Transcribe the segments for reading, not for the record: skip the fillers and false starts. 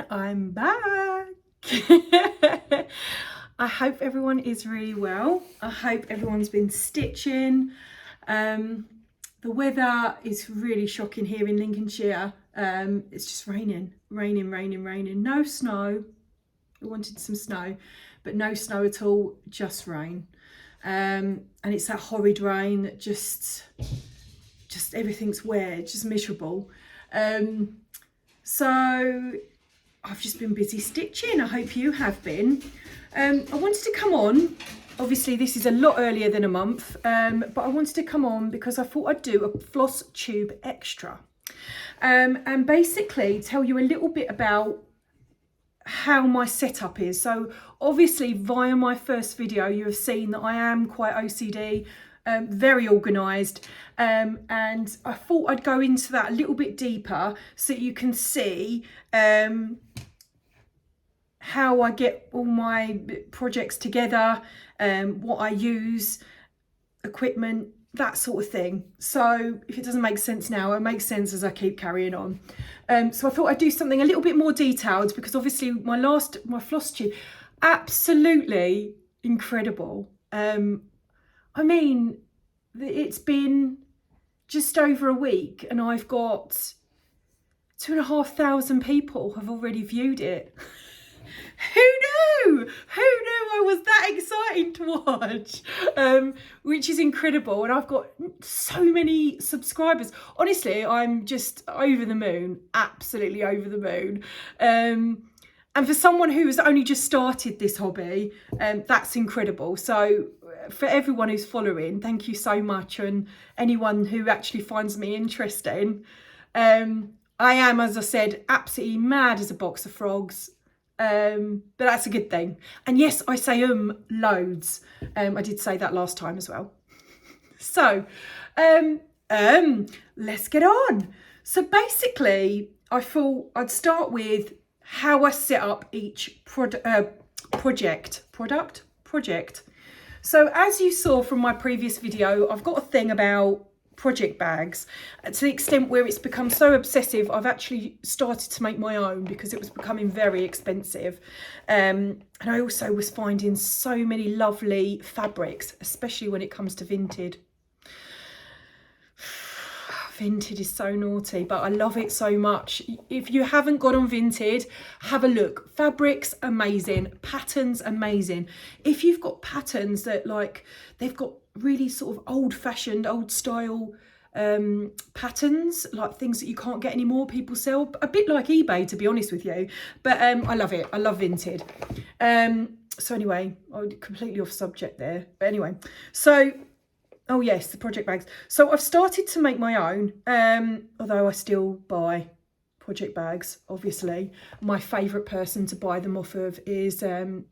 I'm back. I hope everyone is really well. I hope everyone's been stitching. The weather is really shocking here in Lincolnshire. It's just raining. No snow. I wanted some snow, but no snow at all, just rain. And it's that horrid rain that just everything's wet, just miserable. So I've just been busy stitching. I hope you have been. I wanted to come on, obviously this is a lot earlier than a month, but I wanted to come on because I thought I'd do a Flosstube Extra, and basically tell you a little bit about how my setup is. So obviously via my first video you have seen that I am quite OCD, very organised, and I thought I'd go into that a little bit deeper so you can see how I get all my projects together, what I use, equipment, that sort of thing. So if it doesn't make sense now, it makes sense as I keep carrying on. So I thought I'd do something a little bit more detailed because obviously my Flosstube, absolutely incredible. I mean, it's been just over a week and I've got 2,500 people have already viewed it. Who knew? Who knew I was that exciting to watch? Which is incredible. And I've got so many subscribers. Honestly, I'm just over the moon, absolutely over the moon. And for someone who has only just started this hobby, that's incredible. So for everyone who's following, thank you so much. And anyone who actually finds me interesting. I am, as I said, absolutely mad as a box of frogs. But that's a good thing. And yes, I say loads. I did say that last time as well. So let's get on. So basically, I thought I'd start with how I set up each project. So as you saw from my previous video, I've got a thing about project bags to the extent where it's become so obsessive I've actually started to make my own because it was becoming very expensive, and I also was finding so many lovely fabrics, especially when it comes to Vinted. Vinted is so naughty, but I love it so much. If you haven't got on Vinted, have a look. Fabrics amazing, patterns amazing. If you've got patterns that like they've got really sort of old-fashioned, old style patterns, like things that you can't get anymore, people sell, a bit like eBay to be honest with you, but I love it. I love Vinted. So anyway, I'm completely off subject there, but anyway, so oh yes, the project bags. So I've started to make my own, although I still buy project bags, obviously. My favourite person to buy them off of is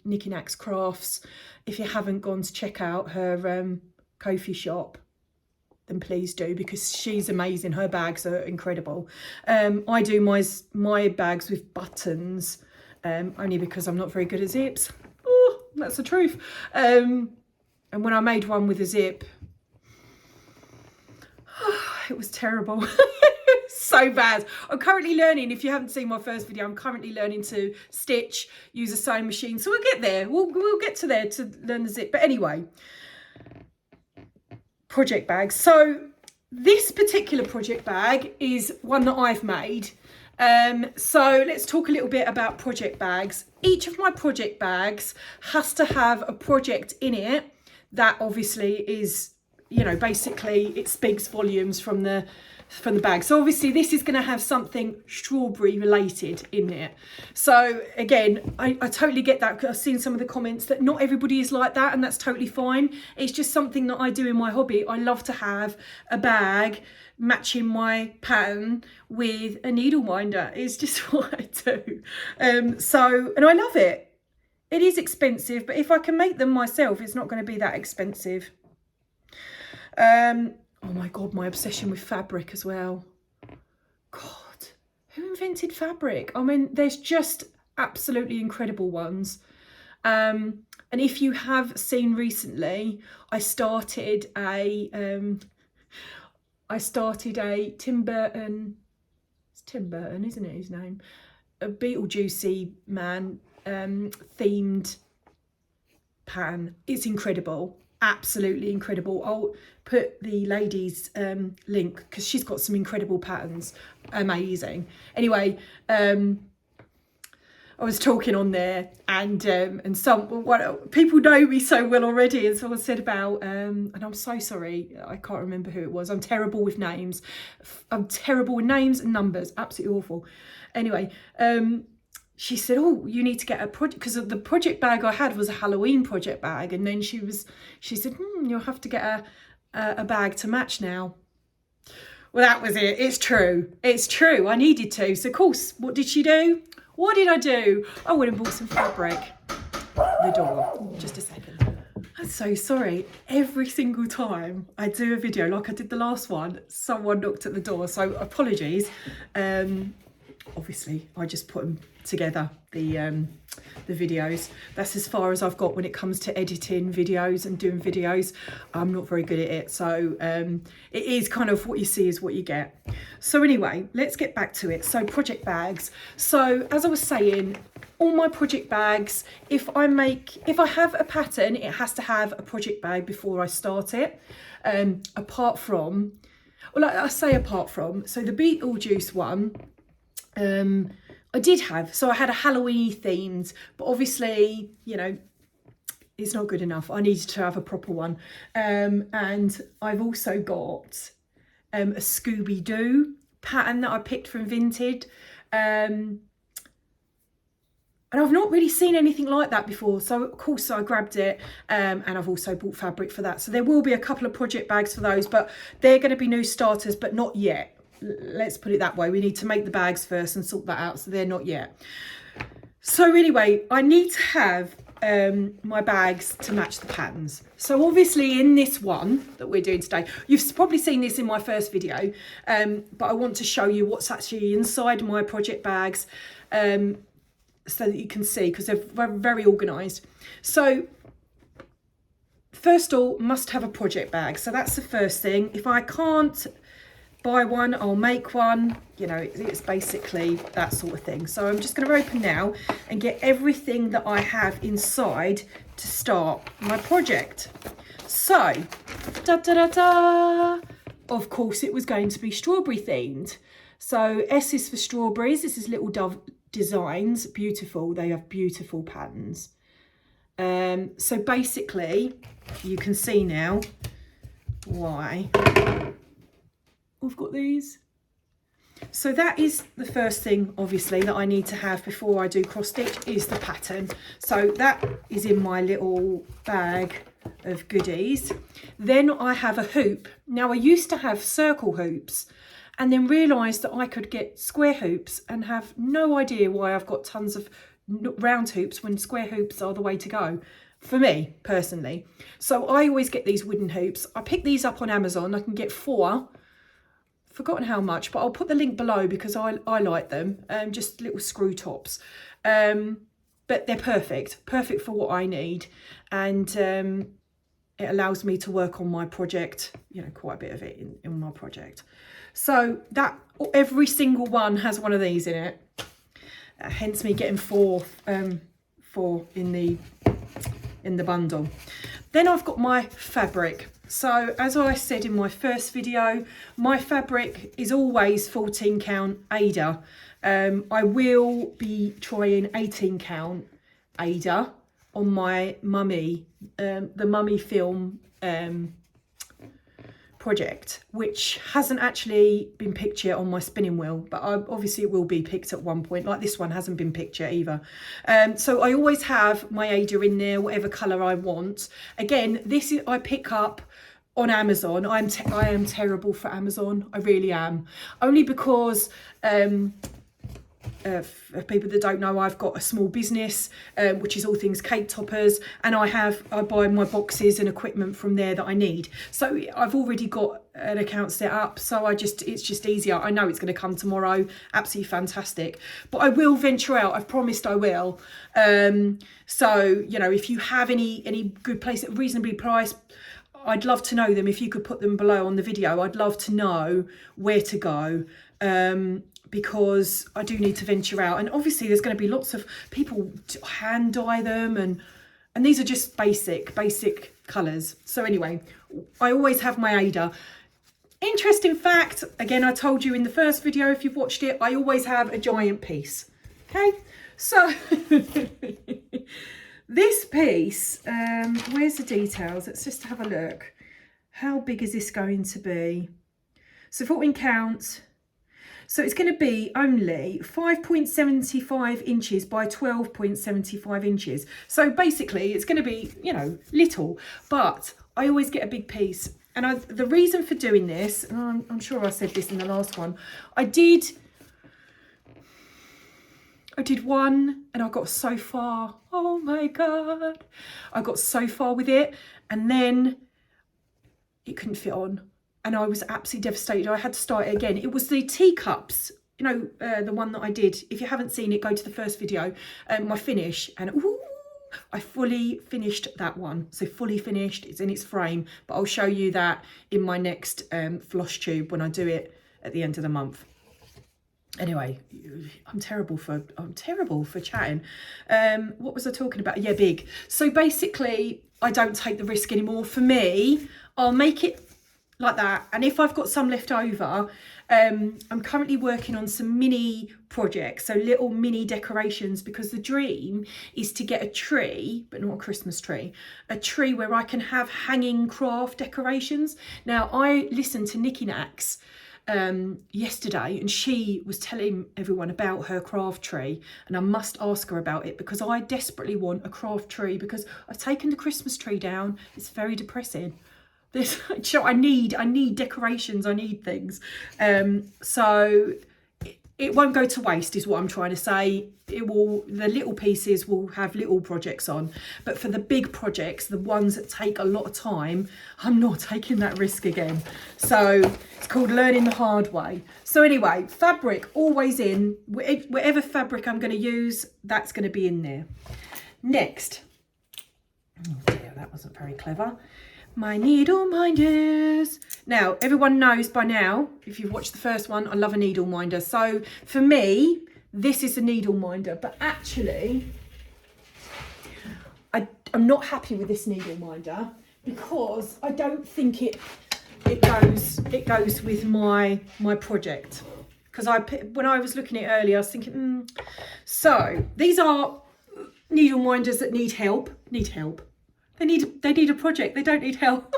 Nikki Nax Crafts. If you haven't gone to check out her Ko-fi shop, then please do, because she's amazing. Her bags are incredible. I do my bags with buttons, only because I'm not very good at zips. Oh, that's the truth. And when I made one with a zip, it was terrible. So bad. I'm currently learning, if you haven't seen my first video, I'm currently learning to stitch, use a sewing machine. So we'll get there. We'll get to there to learn the zip. But anyway, project bags. So this particular project bag is one that I've made. So let's talk a little bit about project bags. Each of my project bags has to have a project in it that obviously is, you know, basically it speaks volumes from the bag. So obviously this is going to have something strawberry related in it. So again, I totally get that, because I've seen some of the comments that not everybody is like that, and that's totally fine. It's just something that I do in my hobby. I love to have a bag matching my pattern with a needle minder. It's just what I do. And I love it. It is expensive, but if I can make them myself, it's not going to be that expensive. Oh my God, my obsession with fabric as well. God, who invented fabric? I mean, there's just absolutely incredible ones. And if you have seen recently, I started a Tim Burton. It's Tim Burton, isn't it, his name? a Beetlejuicy man themed pattern. It's incredible, absolutely incredible. I'll put the lady's link because she's got some incredible patterns, amazing. Anyway, I was talking on there, and people know me so well already, and someone said about and I'm so sorry, I can't remember who it was. I'm terrible with names. I'm terrible with names and numbers, absolutely awful. Anyway, she said, "Oh, you need to get a project," because the project bag I had was a Halloween project bag, and then she said, "You'll have to get a bag to match now." Well, that was it. It's true. It's true. I needed to. So, of course, what did she do? What did I do? I went and bought some fabric. The door. Just a second. I'm so sorry. Every single time I do a video, like I did the last one, someone knocked at the door. So, apologies. Obviously, I just put them together, the videos. That's as far as I've got when it comes to editing videos and doing videos. I'm not very good at it, so it is kind of what you see is what you get. So anyway, let's get back to it. So project bags. So as I was saying, all my project bags, if I have a pattern, it has to have a project bag before I start it. Apart from, so the Beetlejuice one, I did have, so I had a Halloween themed, but obviously, you know, it's not good enough. I needed to have a proper one. And I've also got a Scooby-Doo pattern that I picked from Vinted. And I've not really seen anything like that before. So of course I grabbed it, and I've also bought fabric for that. So there will be a couple of project bags for those, but they're going to be new starters, but not yet. Let's put it that way. We need to make the bags first and sort that out, so they're not yet. So anyway, I need to have my bags to match the patterns. So obviously in this one that we're doing today, you've probably seen this in my first video, but I want to show you what's actually inside my project bags, so that you can see, because they're very organised. So first of all, must have a project bag. So that's the first thing. If I can't buy one, I'll make one. You know, it's basically that sort of thing. So I'm just going to open now and get everything that I have inside to start my project. So, of course it was going to be strawberry themed. So S is for strawberries. This is Little Dove Designs. Beautiful. They have beautiful patterns. So basically, you can see now why I've got these. So that is the first thing, obviously, that I need to have before I do cross stitch is the pattern. So that is in my little bag of goodies. Then I have a hoop. Now I used to have circle hoops, and then realised that I could get square hoops and have no idea why I've got tons of round hoops when square hoops are the way to go. For me, personally. So I always get these wooden hoops. I picked these up on Amazon. I can get 4. Forgotten how much, but I'll put the link below because I like them. Just little screw tops. But they're perfect for what I need. And it allows me to work on my project, you know, quite a bit of it in my project. So that every single one has one of these in it. Hence me getting 4 in the bundle. Then I've got my fabric. So as I said in my first video, my fabric is always 14 count Ada. I will be trying 18 count Ada on my mummy, the mummy film project, which hasn't actually been picked yet on my spinning wheel, but obviously it will be picked at one point. Like this one hasn't been picked yet either. So I always have my Ada in there, whatever colour I want. Again, this is I pick up on Amazon. I am terrible for Amazon. I really am. Only because for people that don't know, I've got a small business, which is all things cake toppers, and I buy my boxes and equipment from there that I need. So I've already got an account set up, so it's just easier. I know it's going to come tomorrow, absolutely fantastic. But I will venture out. I've promised I will. So you know, if you have any good place at reasonably priced, I'd love to know them. If you could put them below on the video, I'd love to know where to go. because I do need to venture out. And obviously there's going to be lots of people hand dye them, and these are just basic colours. So anyway, I always have my Ada. Interesting fact, again, I told you in the first video, if you've watched it, I always have a giant piece. Okay, so this piece, where's the details? Let's just have a look. How big is this going to be? So 14 count. So it's going to be only 5.75 inches by 12.75 inches. So basically it's going to be, you know, little, but I always get a big piece. And the reason for doing this, and I'm sure I said this in the last one, I did one and I got so far. Oh my God. I got so far with it and then it couldn't fit on. And I was absolutely devastated. I had to start it again. It was the teacups, you know, the one that I did. If you haven't seen it, go to the first video, my finish. And ooh, I fully finished that one. So fully finished, it's in its frame. But I'll show you that in my next floss tube when I do it at the end of the month. Anyway, I'm terrible for chatting. What was I talking about? Yeah, big. So basically, I don't take the risk anymore. For me, I'll make it like that, and if I've got some left over, I'm currently working on some mini projects, so little mini decorations, because the dream is to get a tree, but not a Christmas tree, a tree where I can have hanging craft decorations. Now, I listened to Nikki Nax yesterday, and she was telling everyone about her craft tree, and I must ask her about it because I desperately want a craft tree, because I've taken the Christmas tree down. It's very depressing. I need decorations, I need things. So it won't go to waste is what I'm trying to say. The little pieces will have little projects on, but for the big projects, the ones that take a lot of time, I'm not taking that risk again. So it's called learning the hard way. So anyway, fabric always in, whatever fabric I'm going to use, that's going to be in there. Next, oh dear, that wasn't very clever. My needle minders. Now, everyone knows by now, if you've watched the first one, I love a needle minder. So for me, this is a needle minder, but actually, I'm not happy with this needle minder because I don't think it goes with my project. Because when I was looking at it earlier, I was thinking, So these are needle minders that need help. They need a project. They don't need help.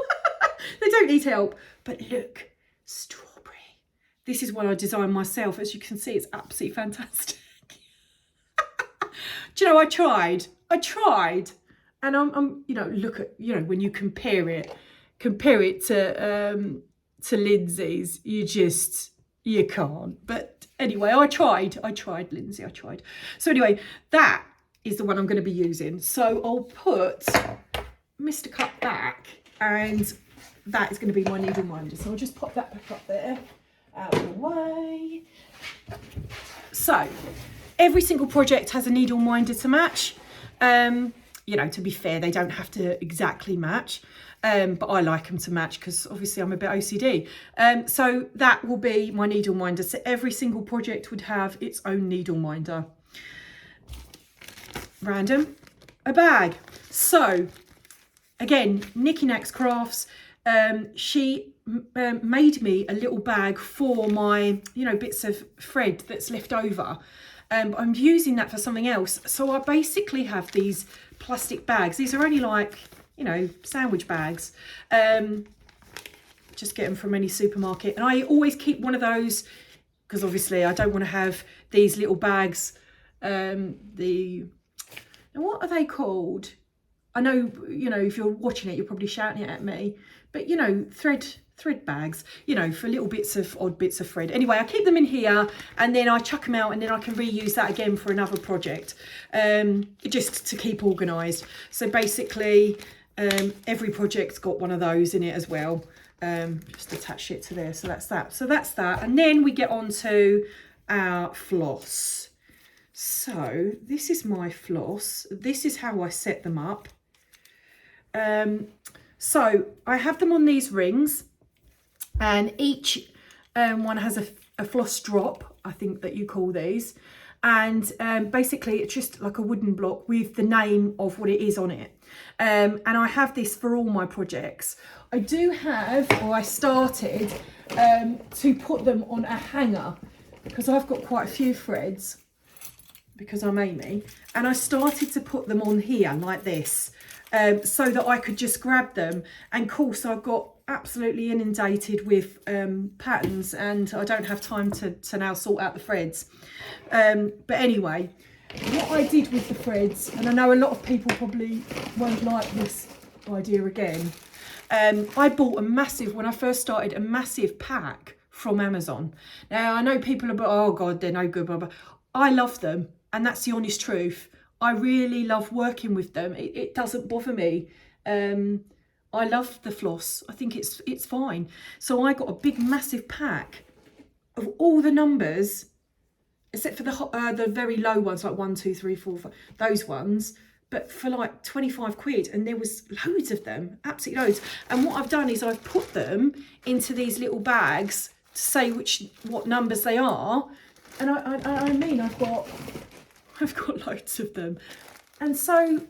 They don't need help. But look, strawberry. This is what I designed myself. As you can see, it's absolutely fantastic. Do you know, I tried. And I'm you know, look at, you know, when you compare it to Lindsay's, you can't. But anyway, I tried, Lindsay, I tried. So anyway, that is the one I'm going to be using. So I'll put Mr. Cut back, and that is going to be my needle minder. So I'll just pop that back up there, out of the way. So every single project has a needle minder to match. You know, to be fair, they don't have to exactly match, but I like them to match because obviously I'm a bit OCD. So that will be my needle minder. So every single project would have its own needle minder. Random, a bag. So again, Nikki Nax Crafts, she made me a little bag for my, you know, bits of thread that's left over. I'm using that for something else. So I basically have these plastic bags. These are only like, you know, sandwich bags. Just get them from any supermarket. And I always keep one of those because obviously I don't want to have these little bags. Now what are they called? I know, you know, if you're watching it, you're probably shouting it at me, but you know, thread bags, you know, for little bits of odd bits of thread. Anyway, I keep them in here and then I chuck them out and then I can reuse that again for another project, just to keep organised. So basically, every project's got one of those in it as well. Just attach it to there. So that's that. So that's that. And then we get on to our floss. So this is my floss. This is how I set them up. So I have them on these rings, and each one has a floss drop. I think that you call these. And basically it's just like a wooden block with the name of what it is on it. And I have this for all my projects. I do have, or I started to put them on a hanger, because I've got quite a few threads, because I'm Amy, and I started to put them on here like this, so that I could just grab them. And of course I've got absolutely inundated with patterns, and I don't have time to now sort out the threads. But anyway, what I did with the threads, and I know a lot of people probably won't like this idea again, I bought a massive, when I first started, a massive pack from Amazon. Now I know people are, oh God, they're no good, blah, blah. I love them, and that's the honest truth. I really love working with them. It doesn't bother me. I love the floss. I think it's fine. So I got a big massive pack of all the numbers, except for the very low ones, like 1, 2, 3, 4, 5, those ones, but for like 25 quid, and there was loads of them, absolutely loads. And what I've done is I've put them into these little bags to say what numbers they are. And I mean, I've got loads of them. And so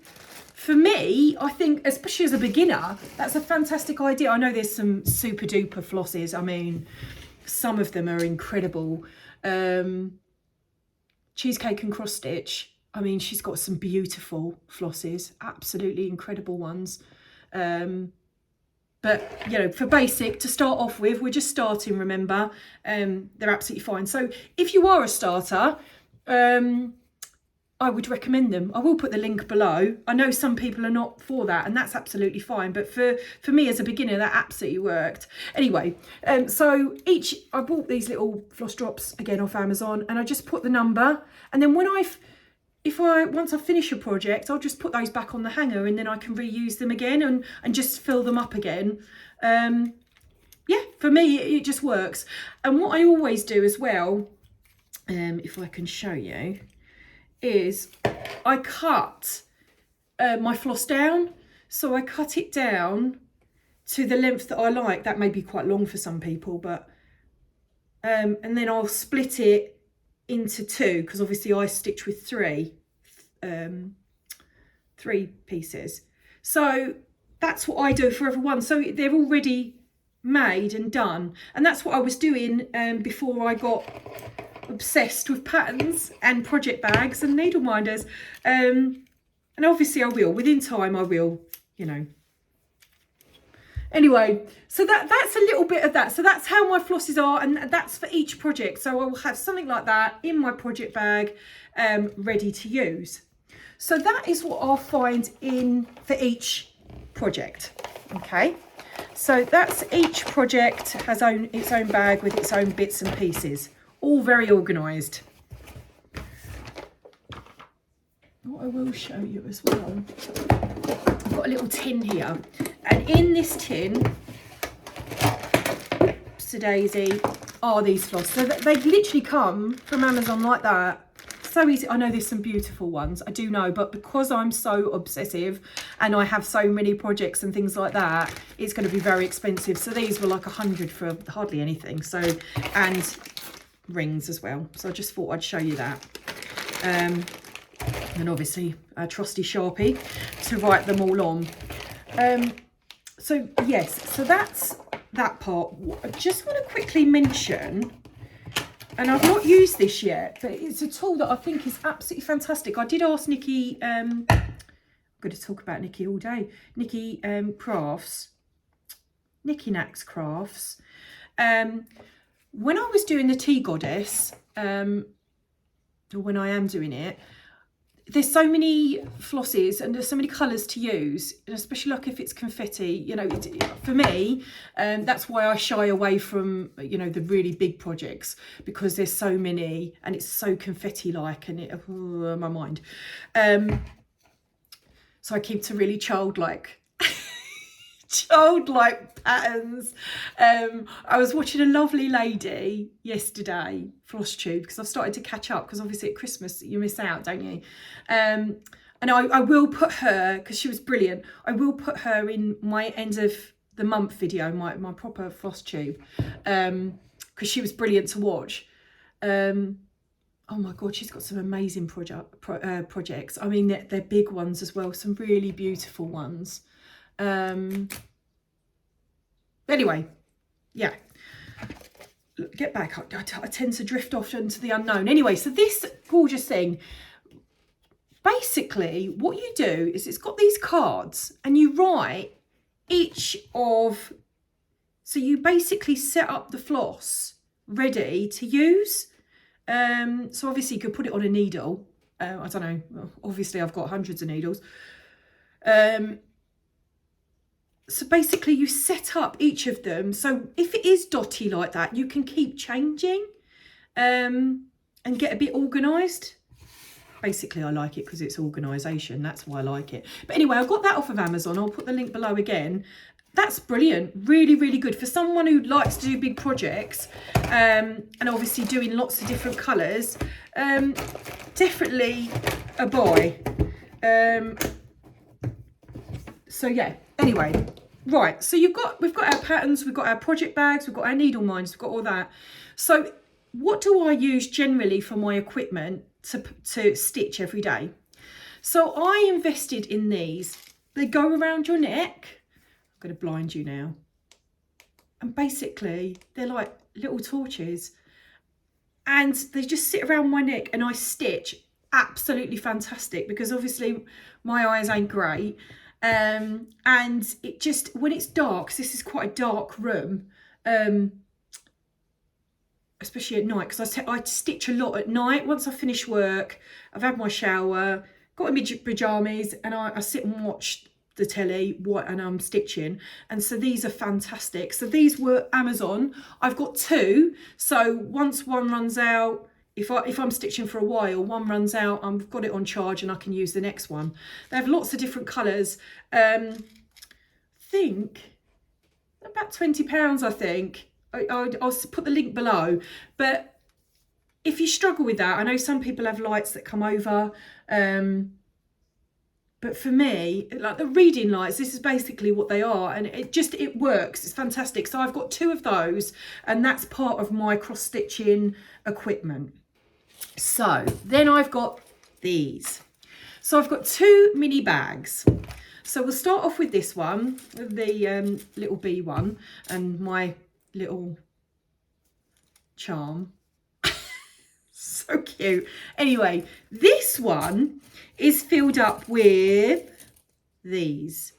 for me, I think, especially as a beginner, that's a fantastic idea. I know there's some super duper flosses. I mean, some of them are incredible. Cheesecake and Cross Stitch, I mean, she's got some beautiful flosses, absolutely incredible ones. But, you know, for basic, to start off with, we're just starting, remember, they're absolutely fine. So if you are a starter, I would recommend them. I will put the link below. I know some people are not for that, and that's absolutely fine. But for me as a beginner, that absolutely worked. Anyway, so I bought these little floss drops, again, off Amazon, and I just put the number. And then once I finish a project, I'll just put those back on the hanger, and then I can reuse them again and just fill them up again. Yeah, for me, it just works. And what I always do as well, if I can show you, is I cut my floss down. So I cut it down to the length that I like. That may be quite long for some people, but and then I'll split it into 2, because obviously I stitch with 3 pieces. So that's what I do for everyone. So they're already made and done, and that's what I was doing before I got obsessed with patterns and project bags and needle minders, and obviously I will, within time I will, you know. Anyway, so that's a little bit of that. So that's how my flosses are, and that's for each project. So I will have something like that in my project bag, ready to use. So that is what I'll find for each project. Okay, so that's each project has its own bag with its own bits and pieces, all very organised. What I will show you as well, I've got a little tin here, and in this tin, daisy, are these floss. So they literally come from Amazon like that. So easy. I know there's some beautiful ones, I do know, but because I'm so obsessive and I have so many projects and things like that, it's going to be very expensive. So these were like 100 for hardly anything. So, and rings as well. So I just thought I'd show you that. And obviously a trusty Sharpie to write them all on. So yes, so that's that part. I just want to quickly mention, and I've not used this yet, but it's a tool that I think is absolutely fantastic. I did ask Nikki, I'm going to talk about Nikki all day, Nikki Crafts, Nikki Knacks Crafts. When I was doing the Tea Goddess, or when I am doing it, there's so many flosses and there's so many colours to use, and especially like if it's confetti, you know, for me, that's why I shy away from, you know, the really big projects, because there's so many and it's so confetti-like, and it, my mind. So I keep to really childlike patterns. I was watching a lovely lady yesterday, Flosstube, because I've started to catch up, because obviously at Christmas you miss out, don't you? And I will put her, because she was brilliant, I will put her in my end of the month video, my proper Flosstube, because she was brilliant to watch. Oh my God, she's got some amazing projects. I mean, they're big ones as well, some really beautiful ones. Anyway, yeah. Get back. I tend to drift off into the unknown. Anyway, so this gorgeous thing, basically what you do is it's got these cards and you write each of, so you basically set up the floss ready to use. So obviously you could put it on a needle. I don't know, obviously I've got hundreds of needles. So basically you set up each of them. So if it is dotty like that, you can keep changing and get a bit organised. Basically, I like it because it's organisation. That's why I like it. But anyway, I got that off of Amazon. I'll put the link below again. That's brilliant. Really, really good. For someone who likes to do big projects and obviously doing lots of different colours, definitely a buy. So yeah, anyway, right. So we've got our patterns, we've got our project bags, we've got our needle minders, we've got all that. So what do I use generally for my equipment to stitch every day? So I invested in these. They go around your neck. I'm going to blind you now. And basically they're like little torches and they just sit around my neck and I stitch absolutely fantastic because obviously my eyes ain't great. And it just, when it's dark, 'cause this is quite a dark room, especially at night, because I stitch a lot at night. Once I finish work, I've had my shower, got my pyjamas, and I sit and watch the telly and I'm stitching. And so these are fantastic. So these were Amazon. I've got two. So once one runs out, if I'm stitching for a while, one runs out, I've got it on charge and I can use the next one. They have lots of different colours. I think about £20, I think. I'll put the link below. But if you struggle with that, I know some people have lights that come over. But for me, like the reading lights, this is basically what they are. And it works. It's fantastic. So I've got two of those and that's part of my cross stitching equipment. So then I've got these. So I've got two mini bags. So we'll start off with this one, the little bee one, and my little charm. So cute. Anyway, this one is filled up with these.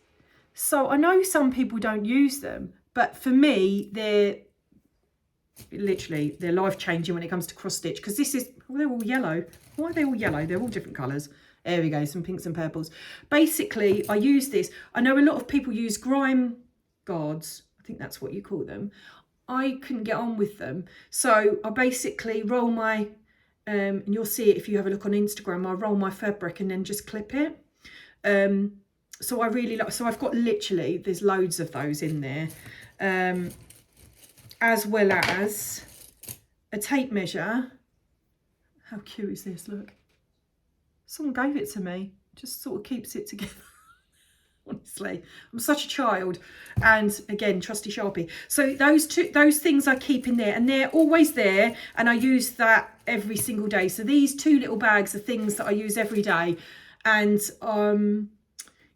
So I know some people don't use them, but for me, they're life-changing when it comes to cross stitch, because this is, they're all yellow. Why are they all yellow? They're all different colours. There we go, some pinks and purples. Basically, I use this. I know a lot of people use grime guards. I think that's what you call them. I couldn't get on with them. So I basically roll my, and you'll see it if you have a look on Instagram, I roll my fabric and then just clip it. So I really like, so I've got literally, there's loads of those in there. As well as a tape measure. How cute is this? Look. Someone gave it to me. Just sort of keeps it together. Honestly, I'm such a child. And again, trusty Sharpie. So those things I keep in there and they're always there. And I use that every single day. So these two little bags are things that I use every day. And,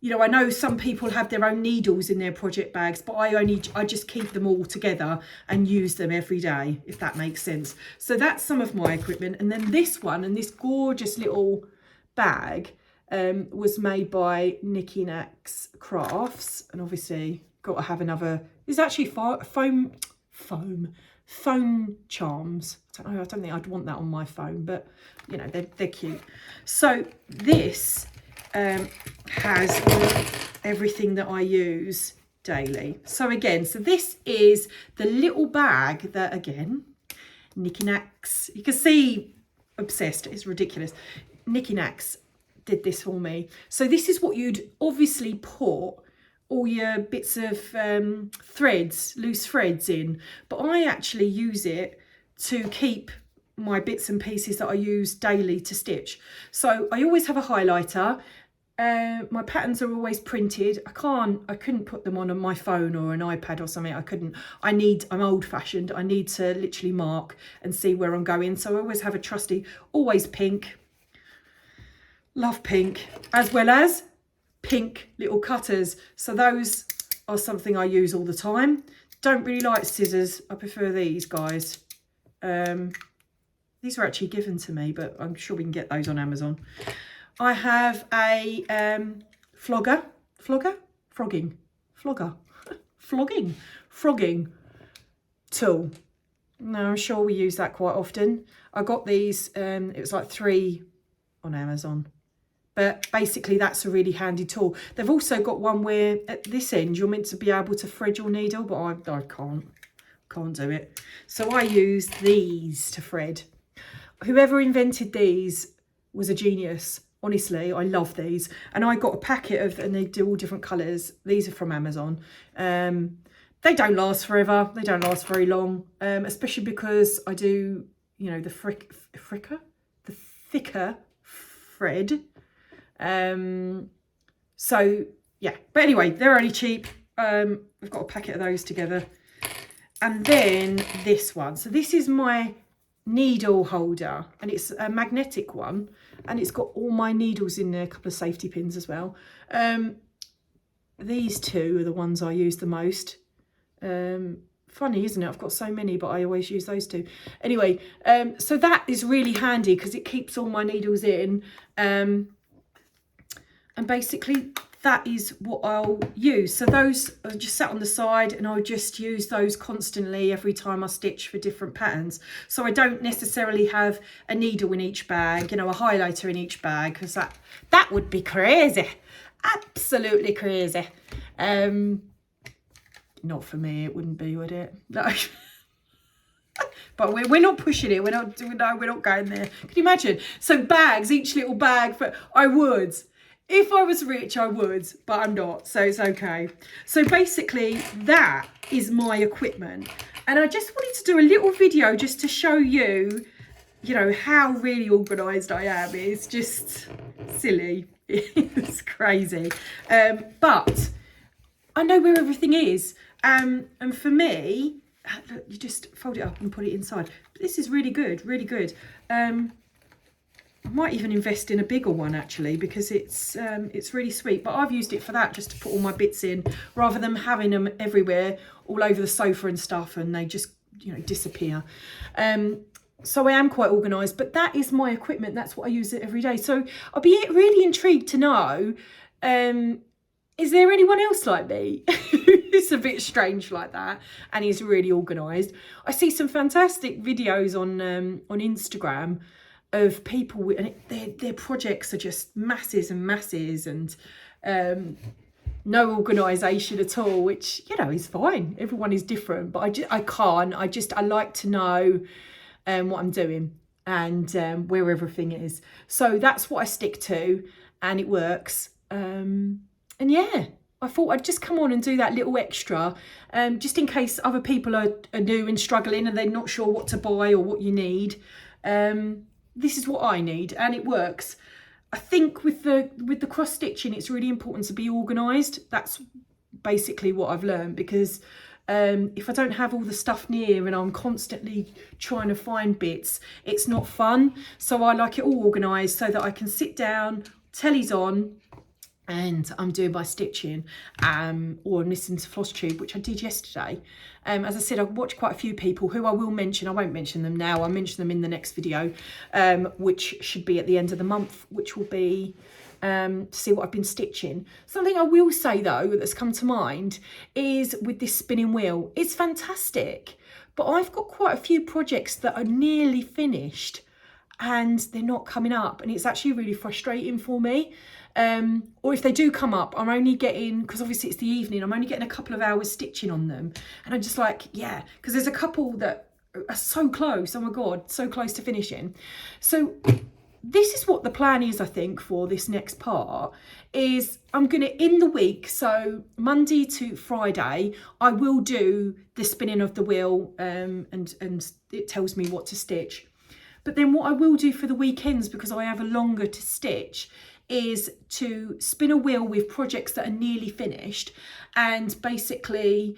you know, I know some people have their own needles in their project bags, but I just keep them all together and use them every day, if that makes sense. So that's some of my equipment. And then this one and this gorgeous little bag was made by Nikki Nax Crafts, and obviously got to have another. There's actually phone charms. I don't think I'd want that on my phone, but you know they're cute. So this has everything that I use daily. So again, so this is the little bag that again Nikki Nax. You can see obsessed. It's ridiculous. Nikki Nax did this for me. So this is what you'd obviously put all your bits of threads, loose threads in. But I actually use it to keep my bits and pieces that I use daily to stitch. So I always have a highlighter. My patterns are always printed. I couldn't put them on my phone or an iPad or something. I couldn't. I'm old fashioned. I need to literally mark and see where I'm going. So I always have a trusty, always pink. Love pink, as well as pink little cutters. So those are something I use all the time. Don't really like scissors. I prefer these guys. These were actually given to me, but I'm sure we can get those on Amazon. I have a flogging tool. Now, I'm sure we use that quite often. I got these, it was like 3 on Amazon. But basically, that's a really handy tool. They've also got one where at this end, you're meant to be able to thread your needle, but I can't do it. So I use these to thread. Whoever invented these was a genius. Honestly, I love these. And I got a packet of, and they do all different colours. These are from Amazon. They don't last forever. They don't last very long, especially because I do, you know, the thicker thread. So yeah, but anyway, they're only cheap. I've got a packet of those together. And then this one. So this is my needle holder, and it's a magnetic one, and it's got all my needles in there, a couple of safety pins as well. These two are the ones I use the most. Funny, isn't it? I've got so many, but I always use those two. Anyway, so that is really handy because it keeps all my needles in. And basically that is what I'll use. So those are just sat on the side, and I'll just use those constantly every time I stitch for different patterns. So I don't necessarily have a needle in each bag, you know, a highlighter in each bag, because that would be crazy. Absolutely crazy. Not for me, it wouldn't be, would it? No. But we're not pushing it. We're not going there. Can you imagine? So bags, each little bag, I would. If I was rich, I would, but I'm not, so it's okay. So basically, that is my equipment. And I just wanted to do a little video just to show you, you know, how really organised I am. It's just silly. It's crazy. But I know where everything is. And for me, look, you just fold it up and put it inside. But this is really good, really good. I might even invest in a bigger one actually, because it's really sweet. But I've used it for that, just to put all my bits in, rather than having them everywhere, all over the sofa and stuff, and they just, you know, disappear. So I am quite organised, but that is my equipment. That's what I use it every day. So I'll be really intrigued to know, is there anyone else like me who's a bit strange like that and is really organised? I see some fantastic videos on Instagram of people, and their projects are just masses and masses, and no organisation at all, which, you know, is fine. Everyone is different, but I like to know what I'm doing and where everything is. So that's what I stick to, and it works. And yeah, I thought I'd just come on and do that little extra, just in case other people are new and struggling and they're not sure what to buy or what you need. This is what I need, and it works. I think with the cross stitching, it's really important to be organised. That's basically what I've learned, because if I don't have all the stuff near and I'm constantly trying to find bits, it's not fun. So I like it all organised so that I can sit down, telly's on, and I'm doing my stitching, or I'm listening to Flosstube, which I did yesterday. As I said, I've watched quite a few people who I will mention. I won't mention them now. I'll mention them in the next video, which should be at the end of the month, which will be to see what I've been stitching. Something I will say though that's come to mind is with this spinning wheel. It's fantastic, but I've got quite a few projects that are nearly finished and they're not coming up, and it's actually really frustrating for me. Or if they do come up, I'm only getting, because obviously it's the evening, I'm only getting a couple of hours stitching on them, and I'm just like, yeah, because there's a couple that are so close, oh my god, so close to finishing. So this is what the plan is, I think, for this next part, is I'm gonna, in the week, so Monday to Friday, I will do the spinning of the wheel, and it tells me what to stitch. But then what I will do for the weekends, because I have a longer to stitch, is to spin a wheel with projects that are nearly finished, and basically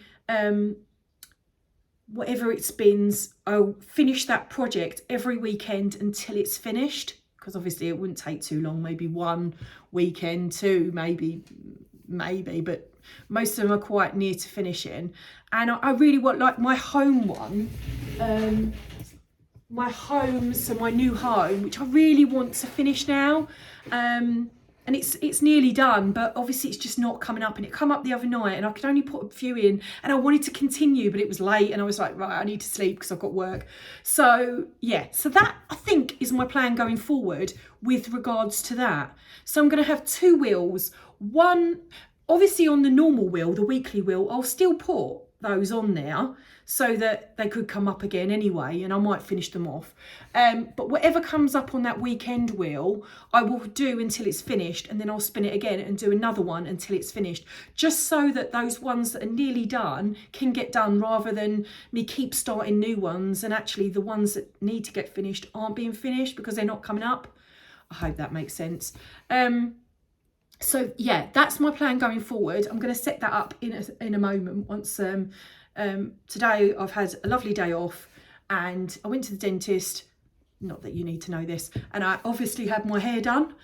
whatever it spins, I'll finish that project every weekend until it's finished, because obviously it wouldn't take too long, maybe 1 weekend, 2, maybe, but most of them are quite near to finishing. And I really want, like, my home one, my new home, which I really want to finish now, and it's nearly done, but obviously it's just not coming up. And it come up the other night and I could only put a few in, and I wanted to continue, but it was late and I was like, right, I need to sleep because I've got work. So yeah, so that I think is my plan going forward with regards to that. So I'm going to have 2 wheels. One, obviously on the normal wheel, the weekly wheel, I'll still put those on there so that they could come up again anyway, and I might finish them off. But whatever comes up on that weekend wheel, I will do until it's finished, and then I'll spin it again and do another one until it's finished, just so that those ones that are nearly done can get done, rather than me keep starting new ones and actually the ones that need to get finished aren't being finished because they're not coming up. I hope that makes sense. So yeah, that's my plan going forward. I'm going to set that up in a moment. Once today I've had a lovely day off, and I went to the dentist, not that you need to know this, and I obviously had my hair done.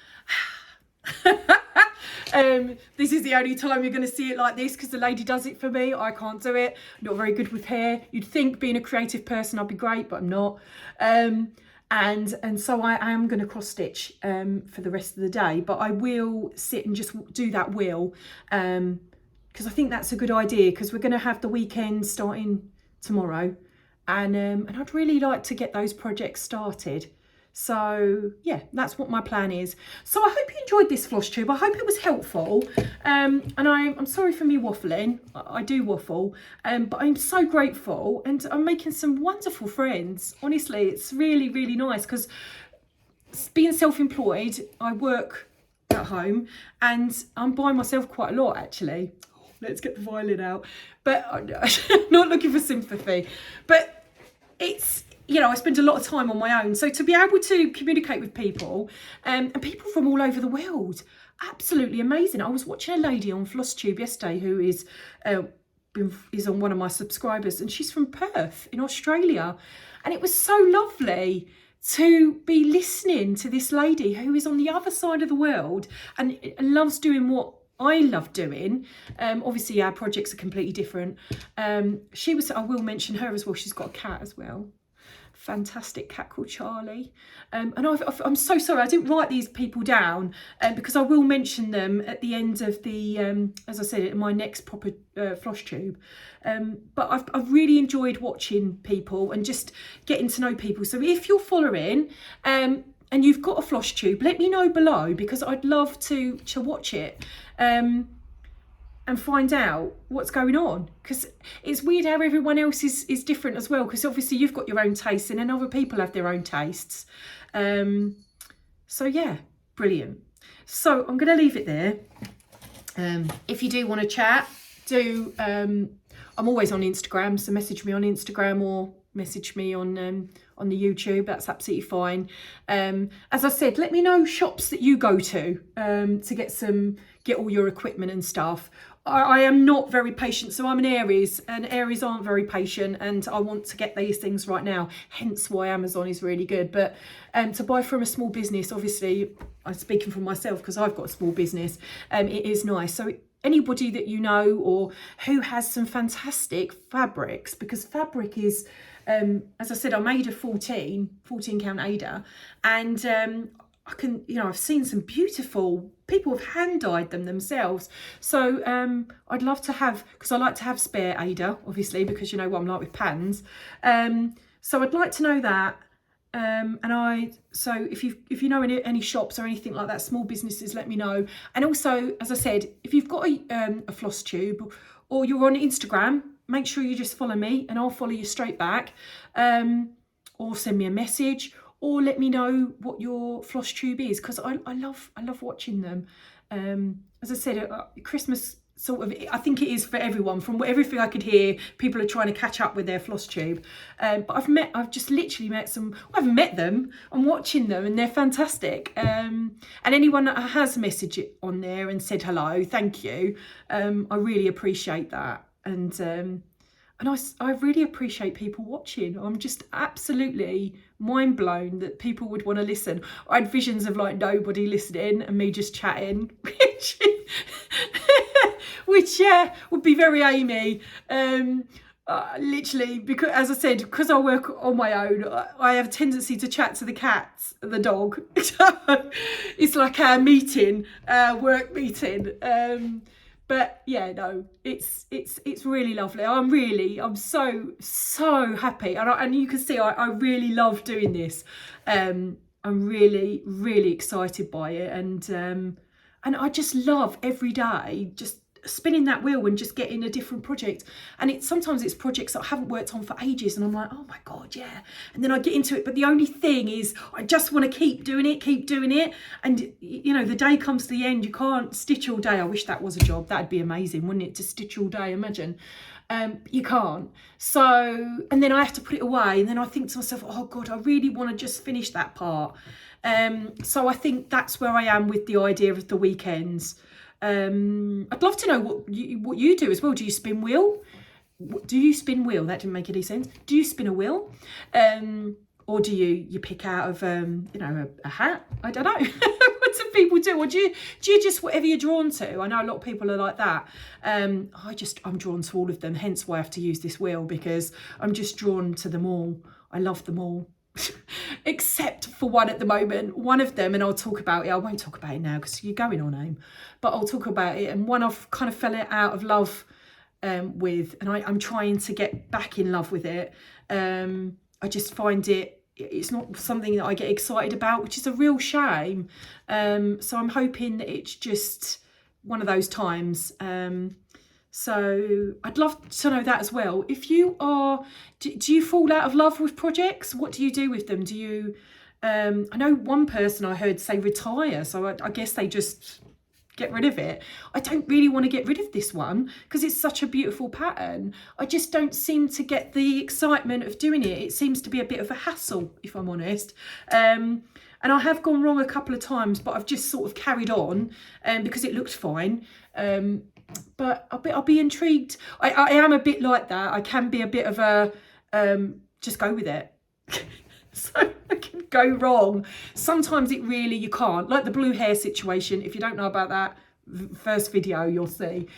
This is the only time you're going to see it like this, because the lady does it for me. I can't do it. I'm not very good with hair. You'd think being a creative person I'd be great, but I'm not. And so I am going to cross stitch for the rest of the day, but I will sit and just do that wheel, because I think that's a good idea, because we're going to have the weekend starting tomorrow, and I'd really like to get those projects started. So yeah, that's what my plan is. So I hope you enjoyed this Flosstube. I hope it was helpful. And I'm sorry for me waffling. I do waffle, but I'm so grateful, and I'm making some wonderful friends. Honestly, it's really, really nice, because being self-employed, I work at home and I'm by myself quite a lot, actually. Let's get the violin out. But I'm not looking for sympathy. But it's, you know, I spend a lot of time on my own. So to be able to communicate with people, and people from all over the world, absolutely amazing. I was watching a lady on Flosstube yesterday who is on one of my subscribers, and she's from Perth in Australia. And it was so lovely to be listening to this lady who is on the other side of the world and loves doing what I love doing. Obviously our projects are completely different. She was, I will mention her as well, she's got a cat as well. Fantastic cat called Charlie. And I'm so sorry I didn't write these people down, because I will mention them at the end of the, as I said, in my next proper Flosstube. But I've really enjoyed watching people and just getting to know people. So if you're following and you've got a Flosstube, let me know below, because I'd love to watch it. And find out what's going on, because it's weird how everyone else is different as well, because obviously you've got your own tastes and then other people have their own tastes. So yeah, brilliant. So I'm going to leave it there. If you do want to chat, I'm always on Instagram, so message me on Instagram or message me on the YouTube. That's absolutely fine. As I said, let me know shops that you go to get all your equipment and stuff. I am not very patient, so I'm an Aries, and Aries aren't very patient, and I want to get these things right now, hence why Amazon is really good. But to buy from a small business, obviously I'm speaking for myself because I've got a small business, it is nice. So anybody that you know or who has some fantastic fabrics, because fabric is, as I said, I made a 14 count Ada, and I can, you know, I've seen some beautiful, people have hand dyed them themselves. So I'd love to have, because I like to have spare Ada, obviously, because you know what I'm like with patterns. So I'd like to know that. So if you know any shops or anything like that, small businesses, let me know. And also, as I said, if you've got a Flosstube or you're on Instagram, make sure you just follow me and I'll follow you straight back. Or send me a message, or let me know what your Flosstube is, because I love watching them. As I said, Christmas sort of, I think it is for everyone. From everything I could hear, people are trying to catch up with their Flosstube. But I've just literally met some, I haven't met them, I'm watching them and they're fantastic. And anyone that has messaged it on there and said hello, thank you. I really appreciate that. And I really appreciate people watching. I'm just absolutely mind blown that people would want to listen. I had visions of like nobody listening and me just chatting, which would be very Amy. Literally, because as I said, because I work on my own, I have a tendency to chat to the cats and the dog. It's like our meeting, work meeting. But yeah, no, it's really lovely. I'm so happy, and you can see I really love doing this. I'm really excited by it, and I just love every day just spinning that wheel and just getting a different project. And sometimes it's projects that I haven't worked on for ages, and I'm like, oh my god, yeah. And then I get into it, but the only thing is I just want to keep doing it. And you know, the day comes to the end, you can't stitch all day. I wish that was a job. That'd be amazing, wouldn't it, to stitch all day? Imagine. You can't. So, and then I have to put it away, and then I think to myself, oh god, I really want to just finish that part. So I think that's where I am with the idea of the weekends. I'd love to know what you do as well. Do you spin wheel? Do you spin wheel? That didn't make any sense. Do you spin a wheel? Or do you pick out of you know, a hat? I don't know. What do people do? Or do you just whatever you're drawn to? I know a lot of people are like that. I'm drawn to all of them, hence why I have to use this wheel, because I'm just drawn to them all. I love them all. Except for one at the moment, one of them, and I'll talk about it. I won't talk about it now because you're going on aim, but I'll talk about it. And one I've kind of fell out of love with, and I'm trying to get back in love with it. I just find it's not something that I get excited about, which is a real shame. So I'm hoping that it's just one of those times. So I'd love to know that as well. If you are, do you fall out of love with projects? What do you do with them? Do you, I know one person I heard say retire. So I guess they just get rid of it. I don't really want to get rid of this one because it's such a beautiful pattern. I just don't seem to get the excitement of doing it. It seems to be a bit of a hassle, if I'm honest. And I have gone wrong a couple of times, but I've just sort of carried on because it looked fine. But I'll be intrigued. I am a bit like that. I can be a bit of a just go with it. So I can go wrong. Sometimes you can't. Like the blue hair situation. If you don't know about that first video, you'll see.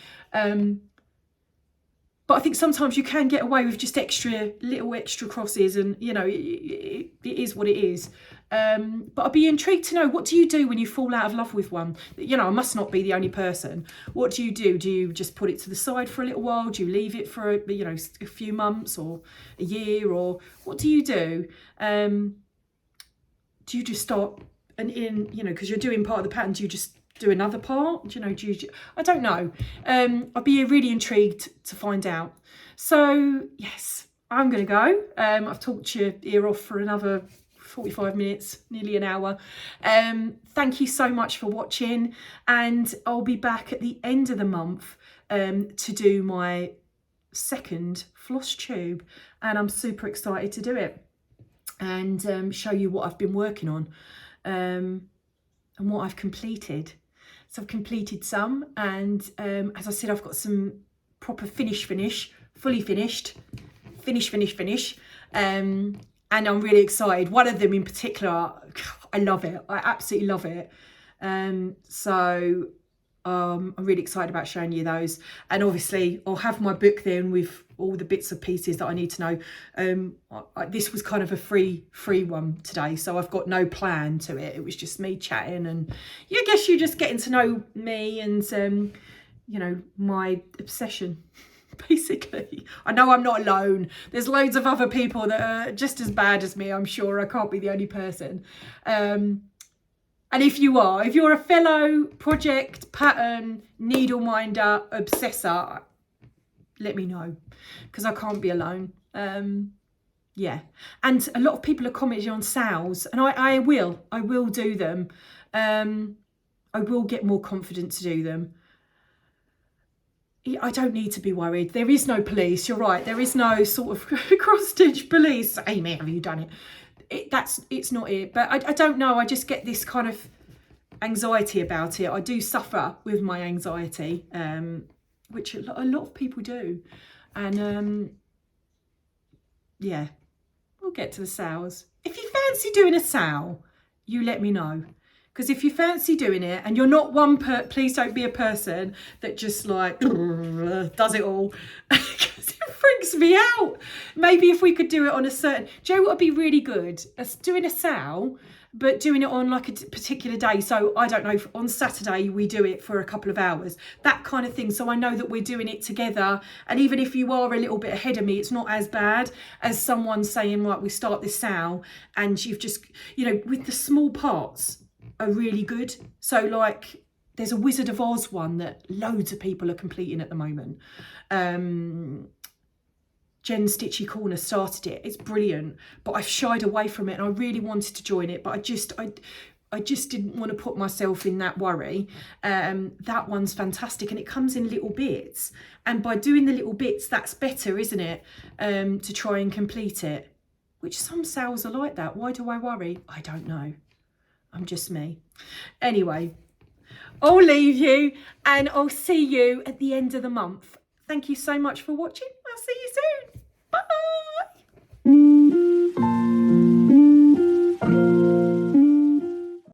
But I think sometimes you can get away with just little extra crosses, and you know, it is what it is. But I'd be intrigued to know, what do you do when you fall out of love with one? You know, I must not be the only person. What do you do? Do you just put it to the side for a little while? Do you leave it for a few months or a year, or what do you do? Do you just start because you're doing part of the pattern, do you just do another part? I don't know. I'd be really intrigued to find out. So yes, I'm gonna go. I've talked your ear off for another 45 minutes, nearly an hour. Thank you so much for watching, and I'll be back at the end of the month to do my second Flosstube, and I'm super excited to do it and show you what I've been working on and what I've completed. So I've completed some, and as I said, I've got some proper fully finished, finish. And I'm really excited. One of them in particular, I love it. I absolutely love it. So I'm really excited about showing you those. And obviously I'll have my book then with all the bits and pieces that I need to know. This was kind of a free one today, so I've got no plan to it. It was just me chatting, and I guess you're just getting to know me and my obsession. Basically, I know I'm not alone. There's loads of other people that are just as bad as me, I'm sure. I can't be the only person. And if you're a fellow project, pattern, needle minder, obsessor, let me know, because I can't be alone. Yeah, and a lot of people are commenting on sales, and I will do them. I will get more confident to do them. I don't need to be worried. There is no police. You're right. There is no sort of cross-stitch police. Amy, have you done it? It's not it. But I don't know. I just get this kind of anxiety about it. I do suffer with my anxiety, which a lot of people do. And yeah, we'll get to the sales. If you fancy doing a sale, you let me know. Because if you fancy doing it and you're not please don't be a person that just like does it all. Because it freaks me out. Maybe if we could do it on a certain, do you know what would be really good? Doing a sale, but doing it on like a particular day. So I don't know, on Saturday we do it for a couple of hours, that kind of thing. So I know that we're doing it together. And even if you are a little bit ahead of me, it's not as bad as someone saying, right, we start this sale and you've just, you know, with the small pots are really good. So like there's a Wizard of Oz one that loads of people are completing at the moment. Jen Stitchy Corner started it. It's brilliant, but I've shied away from it and I really wanted to join it, but I just didn't want to put myself in that worry. That one's fantastic and it comes in little bits. And by doing the little bits, that's better, isn't it? To try and complete it, which some sales are like that. Why do I worry? I don't know. I'm just me. Anyway, I'll leave you and I'll see you at the end of the month. Thank you so much for watching. I'll see you soon.